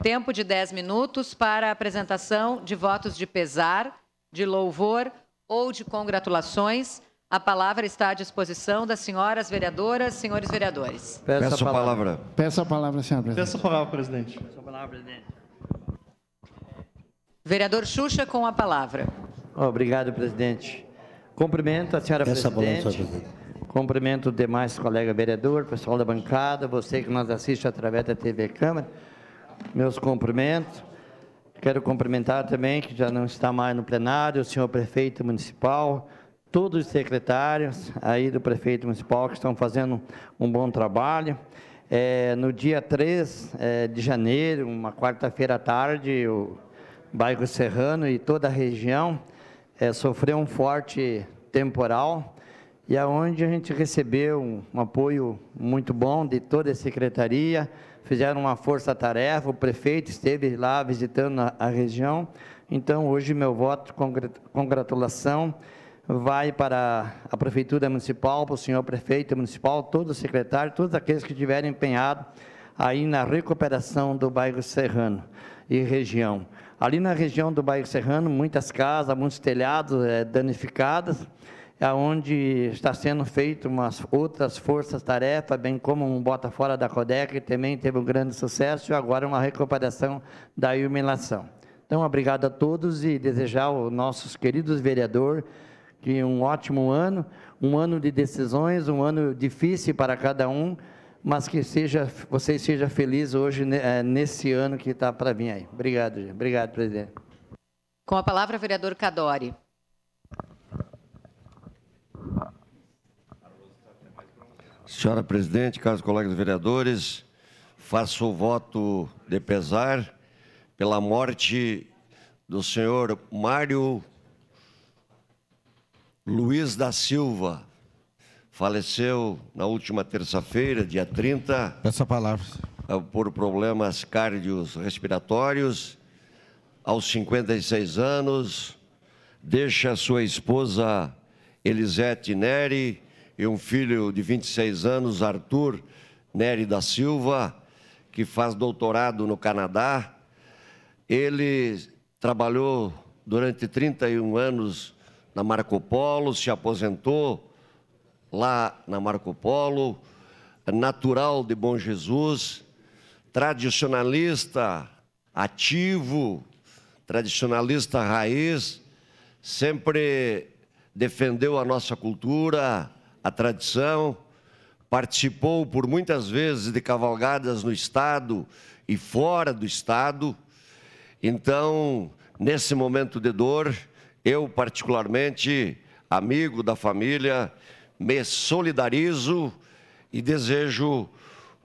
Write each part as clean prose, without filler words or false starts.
Tempo de 10 minutos para a apresentação de votos de pesar, de louvor ou de congratulações. A palavra está à disposição das senhoras vereadoras, senhores vereadores. Peço a palavra. Peço a palavra, senhor presidente. Peço a palavra, presidente. Peço a palavra, presidente. Vereador Xuxa, com a palavra. Obrigado, presidente. Cumprimento a senhora presidente. Cumprimento os demais colegas vereadores, pessoal da bancada, você que nos assiste através da TV Câmara. Meus cumprimentos. Quero cumprimentar também, que já não está mais no plenário, o senhor prefeito municipal, todos os secretários aí do prefeito municipal que estão fazendo um bom trabalho. No dia 3 de janeiro, uma quarta-feira à tarde, o bairro Serrano e toda a região sofreu um forte temporal, e aonde a gente recebeu um apoio muito bom de toda a secretaria, fizeram uma força-tarefa, o prefeito esteve lá visitando a região. Então, hoje, meu voto de congratulação vai para a Prefeitura Municipal, para o senhor Prefeito Municipal, todos os secretários, todos aqueles que estiverem empenhados aí na recuperação do bairro Serrano e região. Ali na região do bairro Serrano, muitas casas, muitos telhados danificados, onde está sendo feito umas outras forças-tarefa, bem como um bota fora da Codeca, que também teve um grande sucesso, e agora uma recuperação da iluminação. Então, obrigado a todos e desejar aos nossos queridos vereadores que um ótimo ano, um ano de decisões, um ano difícil para cada um, mas que vocês sejam felizes hoje, nesse ano que está para vir aí. Obrigado, gente. Obrigado, presidente. Com a palavra, vereador Cadori. Senhora presidente, caros colegas vereadores, faço o voto de pesar pela morte do senhor Mário Luiz da Silva. Faleceu na última terça-feira, dia 30. Peço a palavra. Por problemas cardiorrespiratórios, aos 56 anos. Deixa sua esposa Elisete Neri e um filho de 26 anos, Arthur Neri da Silva, que faz doutorado no Canadá. Ele trabalhou durante 31 anos na Marco Polo, se aposentou lá na Marco Polo, natural de Bom Jesus, tradicionalista ativo, tradicionalista raiz, sempre defendeu a nossa cultura, a tradição, participou por muitas vezes de cavalgadas no Estado e fora do Estado. Então, nesse momento de dor, eu particularmente, amigo da família, me solidarizo e desejo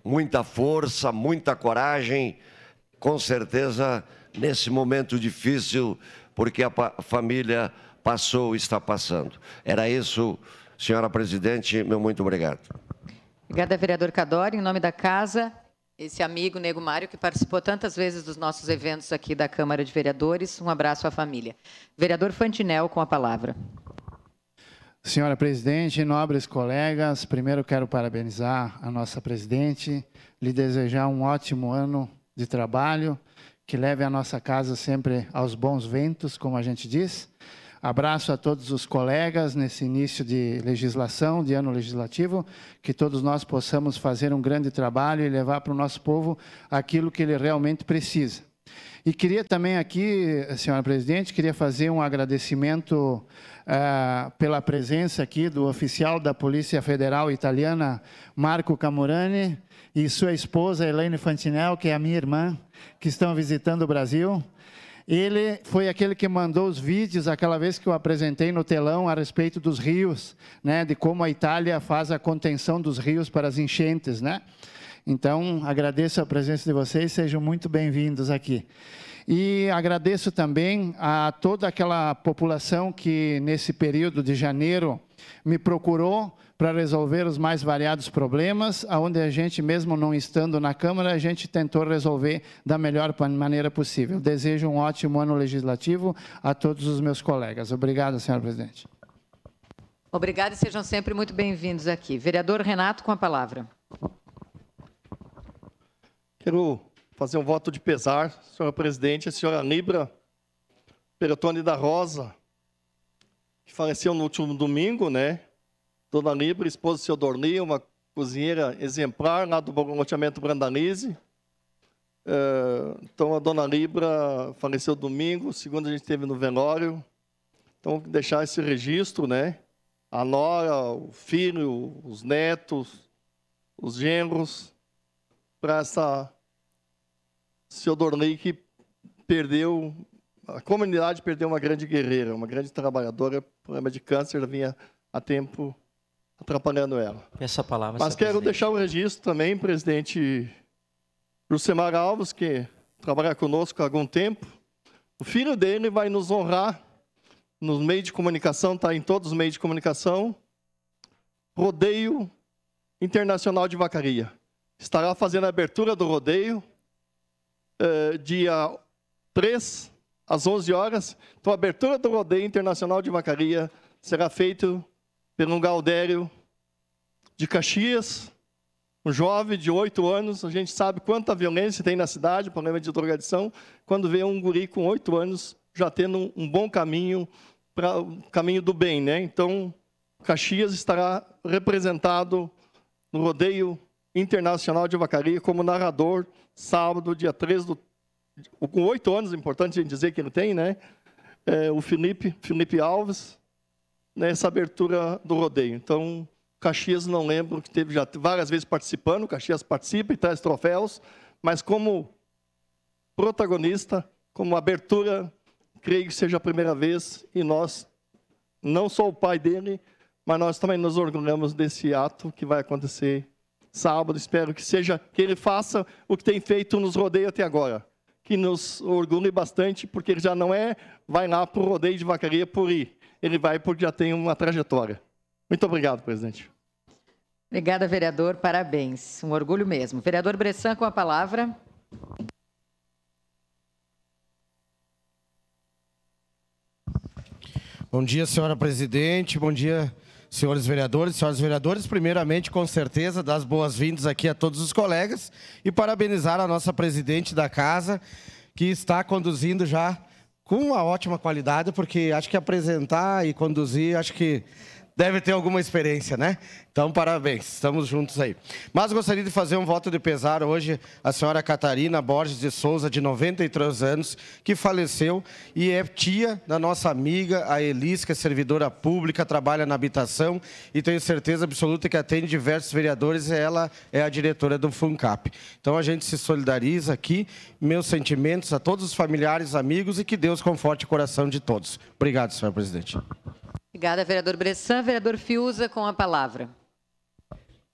muita força, muita coragem, com certeza, nesse momento difícil, porque a família passou e está passando. Era isso, senhora presidente, meu muito obrigado. Obrigada, vereador Cadori. Em nome da casa, esse amigo Nego Mário, que participou tantas vezes dos nossos eventos aqui da Câmara de Vereadores, um abraço à família. Vereador Fantinel, com a palavra. Senhora presidente, nobres colegas, primeiro quero parabenizar a nossa presidente, lhe desejar um ótimo ano de trabalho, que leve a nossa casa sempre aos bons ventos, como a gente diz. Abraço a todos os colegas nesse início de legislação, de ano legislativo, que todos nós possamos fazer um grande trabalho e levar para o nosso povo aquilo que ele realmente precisa. E queria também aqui, senhora presidente, queria fazer um agradecimento pela presença aqui do oficial da Polícia Federal Italiana, Marco Camurani, e sua esposa, Elaine Fantinel, que é a minha irmã, que estão visitando o Brasil. Ele foi aquele que mandou os vídeos, aquela vez que eu apresentei no telão a respeito dos rios, né, de como a Itália faz a contenção dos rios para as enchentes, né? Então, agradeço a presença de vocês, sejam muito bem-vindos aqui. E agradeço também a toda aquela população que, nesse período de janeiro, me procurou para resolver os mais variados problemas, onde a gente, mesmo não estando na Câmara, a gente tentou resolver da melhor maneira possível. Desejo um ótimo ano legislativo a todos os meus colegas. Obrigado, senhora presidente. Obrigada e sejam sempre muito bem-vindos aqui. Vereador Renato, com a palavra. Quero fazer um voto de pesar, senhora presidente, a senhora Nibra Perotone da Rosa, que faleceu no último domingo, né? Dona Nibra, esposa do seu Dorni, uma cozinheira exemplar lá do loteamento Brandalize. Então, a dona Nibra faleceu domingo, segundo a gente teve no velório. Então, deixar esse registro, né? A nora, o filho, os netos, os genros, para essa seu Dornei que perdeu, a comunidade perdeu uma grande guerreira, uma grande trabalhadora, problema de câncer vinha há tempo atrapalhando ela. Essa palavra. Mas quero deixar o registro também, presidente Jucemar Alves, que trabalha conosco há algum tempo. O filho dele vai nos honrar nos meios de comunicação, está em todos os meios de comunicação, Rodeio Internacional de Vacaria. Estará fazendo a abertura do rodeio, dia 3, às 11 horas. Então, a abertura do Rodeio Internacional de Vacaria será feita pelo Gaudério de Caxias, um jovem de 8 anos. A gente sabe quanta violência tem na cidade, problema de drogadição, quando vê um guri com 8 anos já tendo um bom caminho, para o caminho do bem, né? Então, Caxias estará representado no Rodeio Internacional de Vacaria como narrador, sábado, dia 3 com 8 anos, é importante a gente dizer que ele tem, né? O Felipe Alves, nessa abertura do rodeio. Então, Caxias, não lembro, que teve já várias vezes participando, Caxias participa e traz troféus, mas como protagonista, como abertura, creio que seja a primeira vez, e nós, não só o pai dele, mas nós também nos orgulhamos desse ato que vai acontecer sábado. Espero que ele faça o que tem feito nos rodeios até agora, que nos orgulhe bastante, porque ele já não vai lá para o rodeio de Vacaria por ir, ele vai porque já tem uma trajetória. Muito obrigado, presidente. Obrigada, vereador. Parabéns. Um orgulho mesmo. Vereador Bressan, com a palavra. Bom dia, senhora presidente. Bom dia, senhores vereadores. Senhoras vereadores, primeiramente, com certeza, dar as boas-vindas aqui a todos os colegas e parabenizar a nossa presidente da casa, que está conduzindo já com uma ótima qualidade, porque acho que apresentar e conduzir, acho que deve ter alguma experiência, né? Então, parabéns, estamos juntos aí. Mas gostaria de fazer um voto de pesar hoje à senhora Catarina Borges de Souza, de 93 anos, que faleceu e é tia da nossa amiga, a Elis, que é servidora pública, trabalha na habitação e tenho certeza absoluta que atende diversos vereadores e ela é a diretora do FUNCAP. Então, a gente se solidariza aqui, meus sentimentos a todos os familiares, amigos e que Deus conforte o coração de todos. Obrigado, senhora presidente. Obrigada, vereador Bressan. Vereador Fiuza, com a palavra.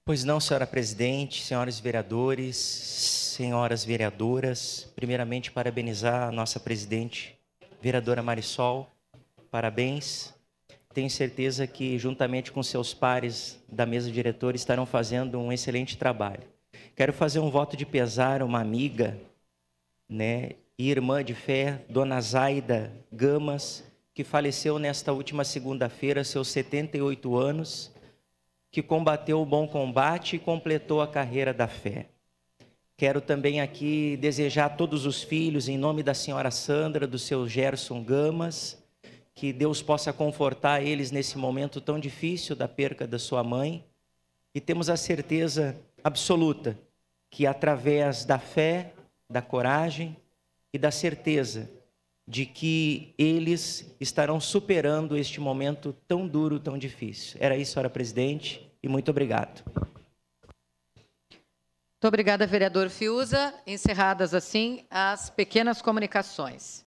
Pois não, senhora presidente, senhores vereadores, senhoras vereadoras, primeiramente parabenizar a nossa presidente, vereadora Marisol, parabéns. Tenho certeza que, juntamente com seus pares da mesa diretora, estarão fazendo um excelente trabalho. Quero fazer um voto de pesar a uma amiga, né, e irmã de fé, dona Zaida Gamas, que faleceu nesta última segunda-feira, seus 78 anos, que combateu o bom combate e completou a carreira da fé. Quero também aqui desejar a todos os filhos, em nome da senhora Sandra, do seu Gerson Gamas, que Deus possa confortar eles nesse momento tão difícil da perca da sua mãe. E temos a certeza absoluta que, através da fé, da coragem e da certeza de que eles estarão superando este momento tão duro, tão difícil. Era isso, senhora presidente, e muito obrigado. Muito obrigada, vereador Fiuza. Encerradas assim as pequenas comunicações.